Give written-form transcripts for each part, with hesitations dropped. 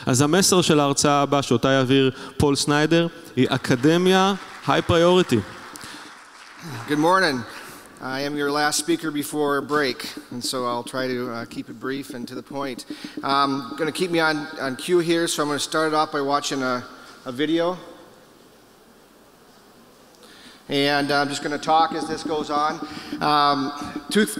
אז המסר של ההרצאה הבאה שאותה יעביר פול סניידר היא אקדמיה high priority. Good morning. I am your last speaker before break, and so I'll try to keep it brief and to the point. Going to keep me on cue here, so I'm going to start it off by watching a video. And I'm just going to talk as this goes on.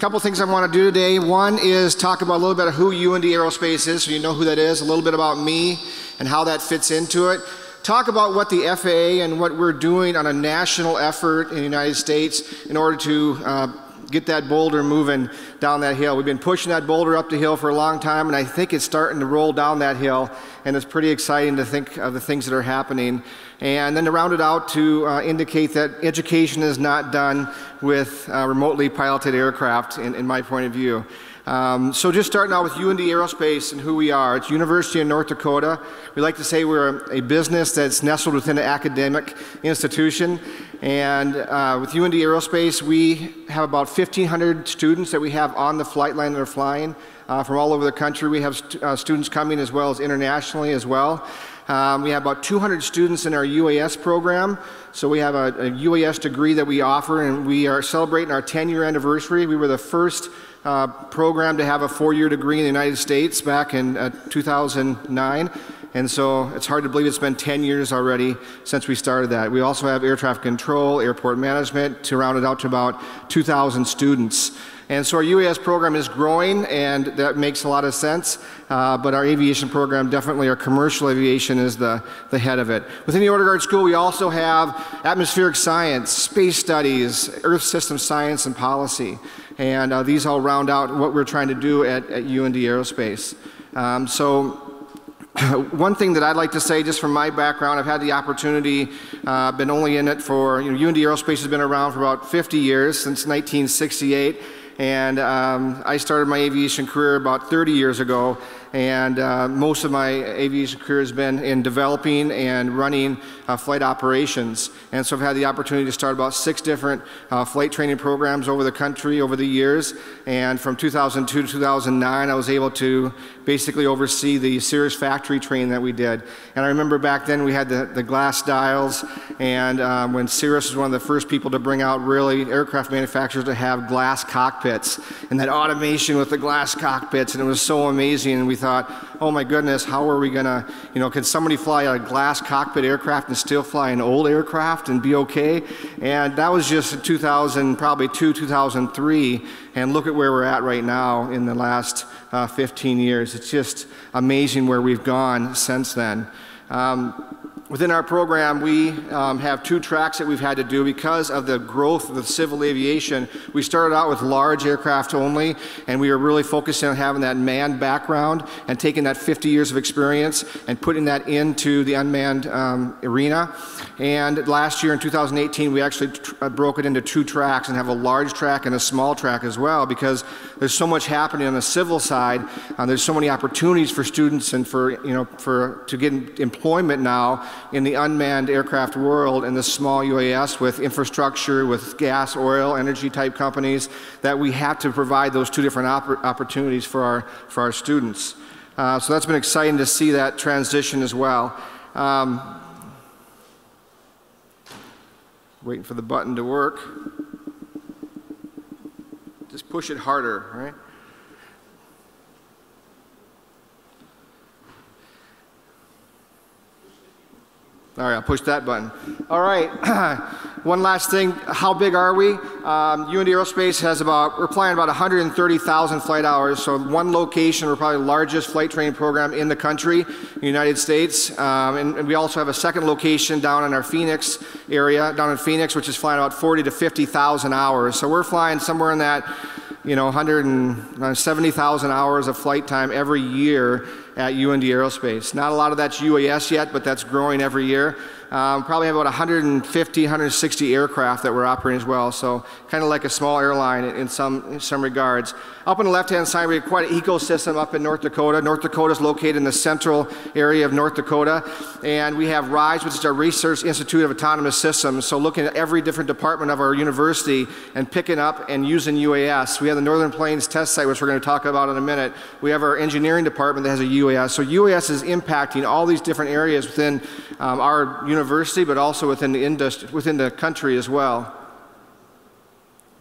Couple things I want to do today. One is talk about a little bit of who UNDA Aerospace is, so you know who that is, a little bit about me and how that fits into it. Talk about what the FAA and what we're doing on a national effort in the United States in order to get that boulder moving down that hill. We've been pushing that boulder up the hill for a long time, and I think it's starting to roll down that hill, and it's pretty exciting to think of the things that are happening. And then to round it out, to indicate that education is not done with remotely piloted aircraft, in my point of view. So just starting out with UNDA Aerospace and who we are. It's University of North Dakota. We like to say we're a business that's nestled within an academic institution. And with UNDA Aerospace, we have about 1,500 students that we have on the flight line that are flying from all over the country. We have students coming as well as internationally as well. We have about 200 students in our UAS program. So we have a UAS degree that we offer, and we are celebrating our 10-year anniversary. We were the first program to have a 4-year degree in the United States back in 2009. And so it's hard to believe it's been 10 years already since we started that. We also have air traffic control, airport management, to round it out to about 2,000 students. And so our UAS program is growing, and that makes a lot of sense. But our aviation program, definitely our commercial aviation, is the head of it. Within the Order Guard School, we also have atmospheric science, space studies, earth system science, and policy. And these all round out what we're trying to do at UNDA Aerospace. One thing that I'd like to say, just from my background, I've had the opportunity, been only in it for, UNDA Aerospace has been around for about 50 years, since 1968. And I started my aviation career about 30 years ago, and most of my aviation career has been in developing and running flight operations. And so I've had the opportunity to start about 6 different flight training programs over the country over the years. And from 2002 to 2009, I was able to basically oversee the Cirrus factory training that we did. And I remember back then we had the glass dials, and when Cirrus was one of the first people to bring out really aircraft manufacturers to have glass cockpits, and that automation with the glass cockpits, and it was so amazing. And we thought, oh my goodness, how are we gonna, can somebody fly a glass cockpit aircraft and still fly an old aircraft and be okay? And that was just in 2003, and look at where we're at right now in the last 15 years. It's just amazing where we've gone since then. Within our program, we have 2 tracks that we've had to do because of the growth of the civil aviation. We started out with large aircraft only, and we were really focusing on having that manned background and taking that 50 years of experience and putting that into the unmanned arena. And last year in 2018, we actually broke it into 2 tracks and have a large track and a small track as well, because there's so much happening on the civil side. There's so many opportunities for students and to get employment now in the unmanned aircraft world in the small UAS with infrastructure, with gas, oil, energy type companies, that we have to provide those 2 different opportunities for our students. So that's been exciting to see that transition as well. Waiting for the button to work. Just push it harder, right? All right, I'll push that button. All right, one last thing. How big are we? UNDA Aerospace has we're flying about 130,000 flight hours, so one location. We're probably the largest flight training program in the country, in the United States. And we also have a second location down in our Phoenix area, down in Phoenix, which is flying about 40 to 50,000 hours. So we're flying somewhere in that, 170,000 hours of flight time every year at UNDA Aerospace. Not a lot of that's UAS yet, but that's growing every year. Probably have about 150, 160 aircraft that we're operating as well, so kind of like a small airline in some regards. Up on the left-hand side, we have quite an ecosystem up in North Dakota. North Dakota is located in the central area of North Dakota, and we have RISE, which is our Research Institute of Autonomous Systems, so looking at every different department of our university and picking up and using UAS. We have the Northern Plains Test Site, which we're going to talk about in a minute. We have our engineering department that has a UAS. So UAS is impacting all these different areas within our university, but also within the industry, within the country as well.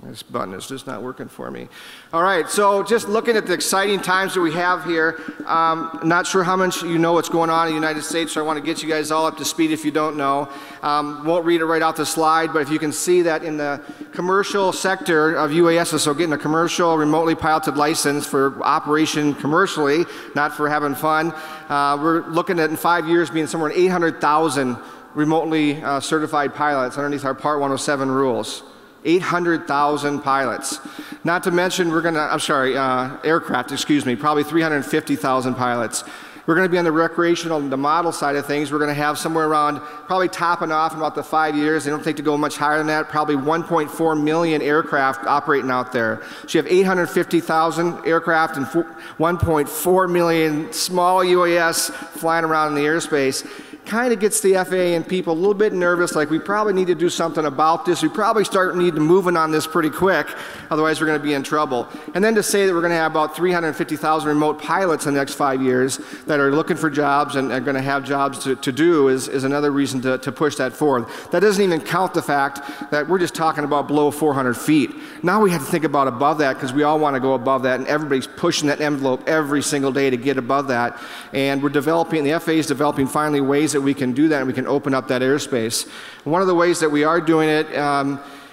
This button is just not working for me. All right, so just looking at the exciting times that we have here, not sure how much you know what's going on in the United States, so I want to get you guys all up to speed if you don't know. Won't read it right off the slide, but if you can see that in the commercial sector of UAS, so getting a commercial remotely piloted license for operation commercially, not for having fun, we're looking at in 5 years being somewhere in 800,000 remotely certified pilots underneath our Part 107 rules. 800,000 pilots. Not to mention aircraft, excuse me, probably 350,000 pilots. We're going to be on the recreational, the model side of things. We're going to have somewhere around, probably topping off in about the 5 years. They don't think to go much higher than that. Probably 1.4 million aircraft operating out there. So you have 850,000 aircraft and 1.4 million small UAS flying around in the airspace. Kind of gets the FAA and people a little bit nervous, like we probably need to do something about this. We probably need to moving on this pretty quick, otherwise we're going to be in trouble. And then to say that we're going to have about 350,000 remote pilots in the next 5 years that are looking for jobs and are going to have jobs to do is another reason to push that forward. That doesn't even count the fact that we're just talking about below 400 feet. Now we have to think about above that because we all want to go above that, and everybody's pushing that envelope every single day to get above that. And we're developing, the FAA is developing finally ways that we can do that and we can open up that airspace. One of the ways that we are doing it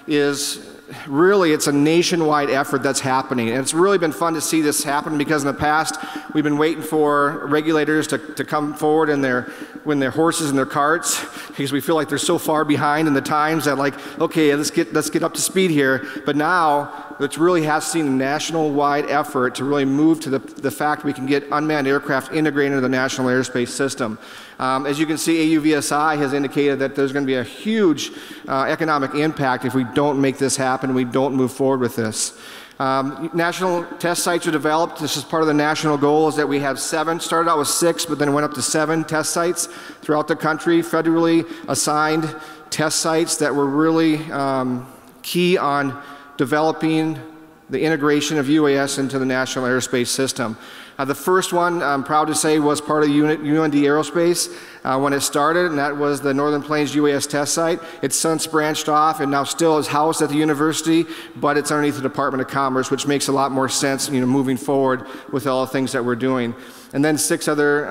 is really it's a nationwide effort that's happening. And it's really been fun to see this happen because in the past we've been waiting for regulators to come forward in their horses and their carts because we feel like they're so far behind in the times that like, okay, let's get up to speed here. But now it really has seen a national-wide effort to really move to the fact we can get unmanned aircraft integrated into the national airspace system. As you can see, AUVSI has indicated that there's going to be a huge economic impact if we don't make this happen and we don't move forward with this. National test sites are developed. This is part of the national goal is that we have 7, started out with 6, but then went up to 7 test sites throughout the country, federally assigned test sites that were really key on developing the integration of UAS into the national airspace system. The first one, I'm proud to say, was part of UNDA Aerospace when it started, and that was the Northern Plains UAS test site. It's since branched off and now still is housed at the university, but it's underneath the Department of Commerce, which makes a lot more sense, moving forward with all the things that we're doing. And then 6 other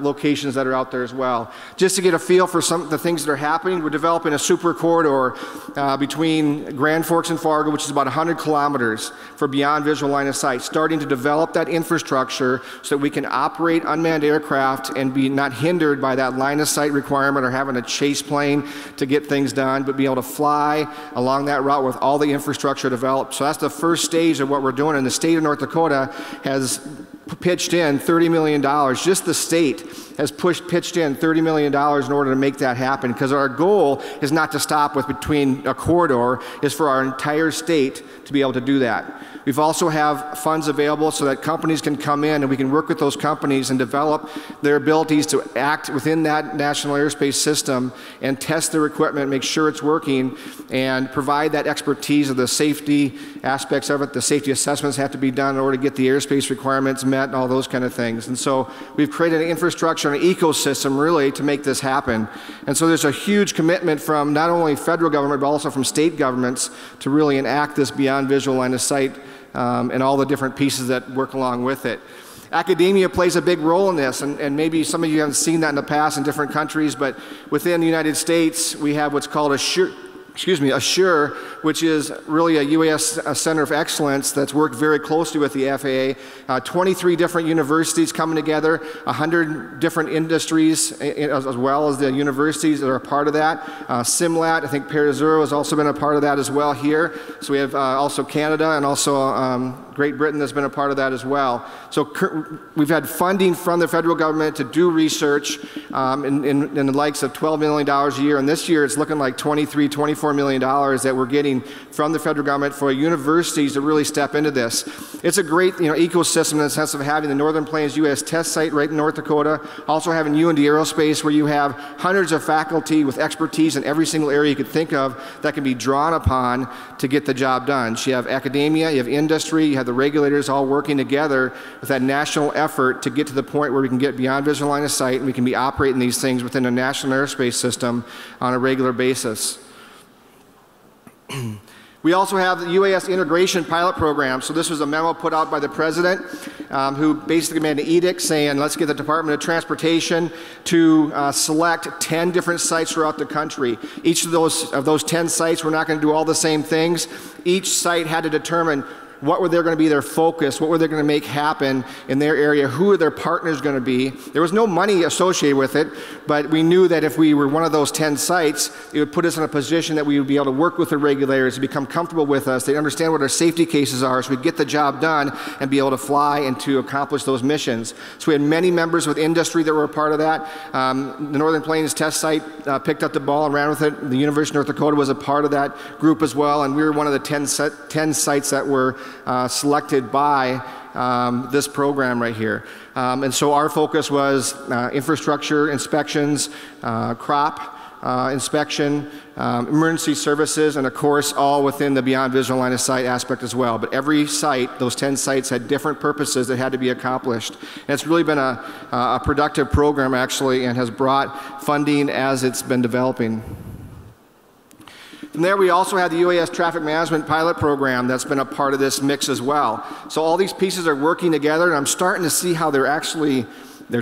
locations that are out there as well. Just to get a feel for some of the things that are happening, we're developing a super corridor between Grand Forks and Fargo, which is about 100 kilometers for beyond visual line of sight, starting to develop that infrastructure so that we can operate unmanned aircraft and be not hindered by that line of sight requirement or having a chase plane to get things done, but be able to fly along that route with all the infrastructure developed. So that's the first stage of what we're doing, and the state of North Dakota has pitched in $30 million. Just the state has pitched in $30 million in order to make that happen, because our goal is not to stop with between a corridor, is for our entire state to be able to do that. We've also have funds available so that companies can come in and we can work with those companies and develop their abilities to act within that national airspace system and test their equipment, make sure it's working, and provide that expertise of the safety aspects of it. The safety assessments have to be done in order to get the airspace requirements met and all those kind of things. And so we've created an infrastructure and an ecosystem really to make this happen. And so there's a huge commitment from not only federal government but also from state governments to really enact this beyond visual line of sight and all the different pieces that work along with it. Academia plays a big role in this, and maybe some of you haven't seen that in the past in different countries, but within the United States we have what's called ASSURE, which is really a UAS Center of Excellence that's worked very closely with the FAA. 23 different universities coming together, 100 different industries as well as the universities that are a part of that. SIMLAT, I think Perizuro has also been a part of that as well here. So we have also Canada and also Great Britain that's been a part of that as well. So we've had funding from the federal government to do research in the likes of $12 million a year, and this year it's looking like $23, $24 $24 million that we're getting from the federal government for universities to really step into this. It's a great ecosystem in the sense of having the Northern Plains UAS test site right in North Dakota, also having UNDA Aerospace where you have hundreds of faculty with expertise in every single area you could think of that can be drawn upon to get the job done. So you have academia, you have industry, you have the regulators all working together with that national effort to get to the point where we can get beyond visual line of sight and we can be operating these things within a national airspace system on a regular basis. We also have the UAS integration pilot program. So this was a memo put out by the president who basically made an edict saying let's get the Department of Transportation to select 10 different sites throughout the country. Each of those 10 sites, we're not going to do all the same things. Each site had to determine what were going to be their focus, what were they going to make happen in their area, who are their partners going to be. There was no money associated with it, but we knew that if we were one of those 10 sites, it would put us in a position that we would be able to work with the regulators, to become comfortable with us, they understand what our safety cases are, so we'd get the job done and be able to fly and to accomplish those missions. So we had many members with industry that were a part of that. The Northern Plains test site picked up the ball and ran with it. The University of North Dakota was a part of that group as well, and we were one of the 10 sites that were selected by this program right here. And so our focus was infrastructure inspections, crop inspection, emergency services, and of course all within the beyond visual line of sight aspect as well. But every site, those 10 sites, had different purposes that had to be accomplished. And it's really been a productive program actually, and has brought funding as it's been developing. From there, we also had the UAS traffic management pilot program that's been a part of this mix as well. So all these pieces are working together, and I'm starting to see how they're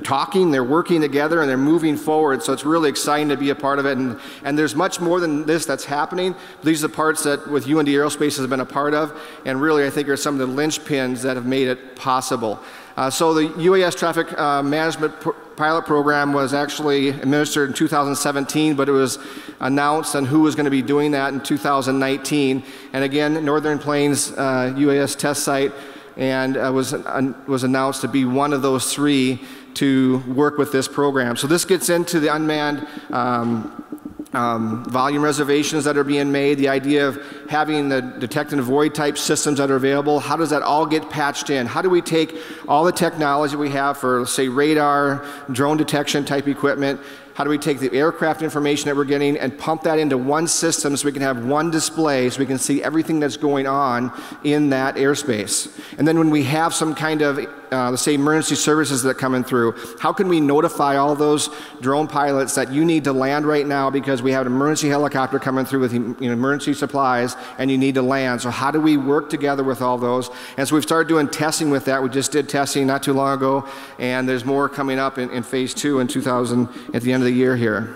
talking, they're working together, and they're moving forward. So it's really exciting to be a part of it. And there's much more than this that's happening. These are the parts that with UNDA Aerospace has been a part of, and really I think are some of the linchpins that have made it possible. So the UAS traffic management pilot program was actually administered in 2017, but it was announced on who was going to be doing that in 2019. And again, Northern Plains UAS test site, and was announced to be one of those 3 to work with this program. So this gets into the unmanned volume reservations that are being made, the idea of having the detect and avoid type systems that are available. How does that all get patched in? How do we take all the technology we have for, say, radar, drone detection type equipment? How do we take the aircraft information that we're getting and pump that into one system so we can have one display so we can see everything that's going on in that airspace? And then when we have some kind of, let's say, emergency services that are coming through, how can we notify all those drone pilots that you need to land right now because we have an emergency helicopter coming through with emergency supplies and you need to land? So how do we work together with all those? And so we've started doing testing with that. We just did testing not too long ago, and there's more coming up in phase 2 in 2000 at the end of the year here.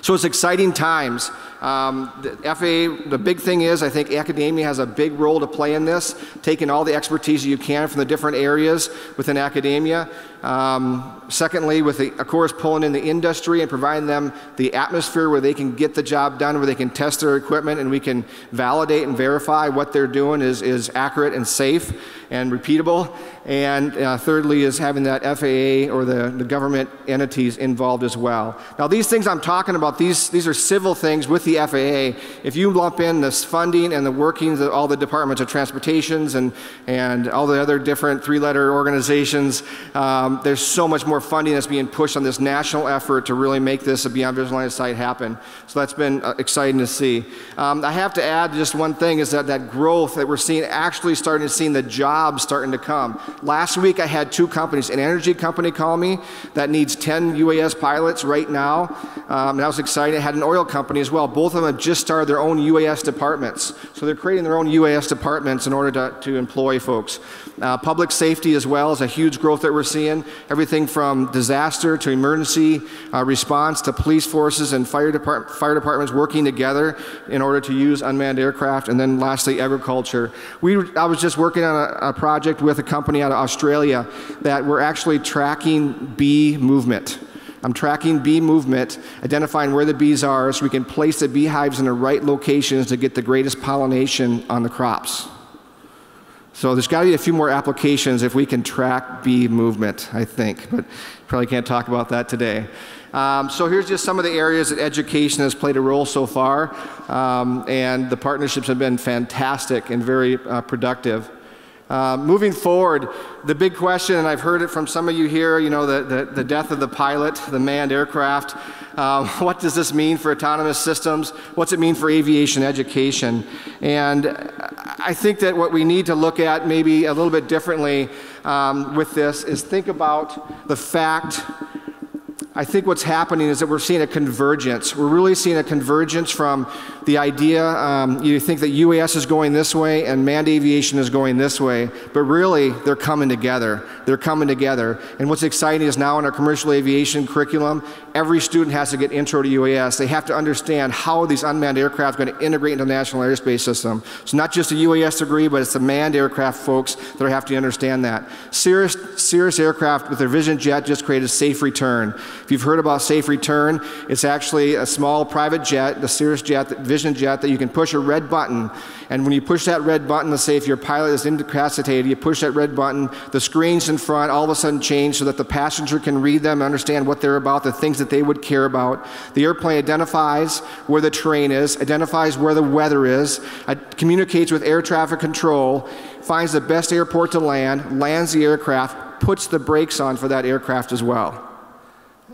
So it's exciting times. The FAA, the big thing is I think academia has a big role to play in this, taking all the expertise you can from the different areas within academia. Secondly, of course, pulling in the industry and providing them the atmosphere where they can get the job done, where they can test their equipment and we can validate and verify what they're doing is accurate and safe and repeatable. And thirdly is having that FAA or the government entities involved as well. Now these things I'm talking about, these are civil things with the FAA. If you lump in this funding and the workings of all the departments of transportations and all the other different 3-letter organizations, there's so much more funding that's being pushed on this national effort to really make this a beyond visual line of sight happen. So that's been exciting to see. I have to add just one thing is that growth that we're seeing, actually starting to see the jobs starting to come. Last week I had 2 companies, an energy company call me that needs 10 UAS pilots right now, and I was excited. I had an oil company as well. Both of them have just started their own UAS departments. So they're creating their own UAS departments in order to employ folks. Public safety as well is a huge growth that we're seeing. Everything from disaster to emergency response to police forces and fire departments working together in order to use unmanned aircraft. And then lastly, agriculture. I was just working on a project with a company out of Australia that we're actually tracking bee movement. I'm tracking bee movement, identifying where the bees are so we can place the beehives in the right locations to get the greatest pollination on the crops. So there's got to be a few more applications if we can track bee movement, I think, but probably can't talk about that today. So here's just some of the areas that education has played a role so far, and the partnerships have been fantastic and very productive. Moving forward, the big question, and I've heard it from some of you here, you know, the death of the pilot, the manned aircraft. What does this mean for autonomous systems? What's it mean for aviation education? And I think that what we need to look at maybe a little bit differently with this is think about the fact, I think what's happening is that we're seeing a convergence. We're really seeing a convergence from the idea, you think that UAS is going this way and manned aviation is going this way, but really they're coming together. They're coming together. And what's exciting is now in our commercial aviation curriculum, every student has to get intro to UAS. They have to understand how these unmanned aircraft are going to integrate into the national airspace system. So not just a UAS degree, but it's the manned aircraft folks that have to understand that. Cirrus Aircraft with their Vision Jet just created Safe Return. If you've heard about Safe Return, it's actually a small private jet, the Cirrus Jet, Vision Jet, that you can push a red button, and when you push that red button, let's say if your pilot is incapacitated, you push that red button, the screens in front all of a sudden change so that the passenger can read them, understand what they're about, the things that they would care about. The airplane identifies where the terrain is, identifies where the weather is, communicates with air traffic control, finds the best airport to land, lands the aircraft, puts the brakes on for that aircraft as well.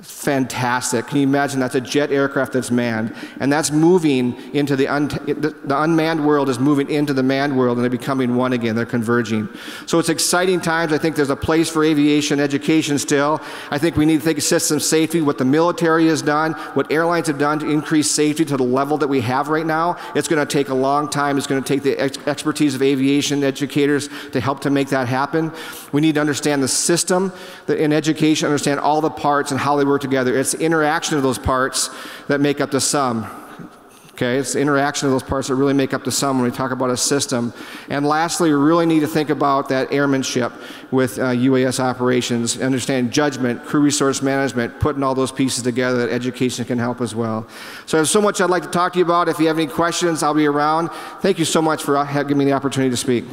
Fantastic. Can you imagine that's a jet aircraft that's manned, and that's moving into the unmanned world is moving into the manned world, and they're becoming one again. They're converging. So it's exciting times. I think there's a place for aviation education still. I think we need to think of system safety, what the military has done, what airlines have done to increase safety to the level that we have right now. It's going to take a long time. It's going to take the expertise of aviation educators to help to make that happen. We need to understand the system in education, understand all the parts and how they work together. It's the interaction of those parts that make up the sum. Okay, it's the interaction of those parts that really make up the sum when we talk about a system. And lastly, we really need to think about that airmanship with UAS operations, understand judgment, crew resource management, putting all those pieces together that education can help as well. So I have so much I'd like to talk to you about. If you have any questions, I'll be around. Thank you so much for giving me the opportunity to speak.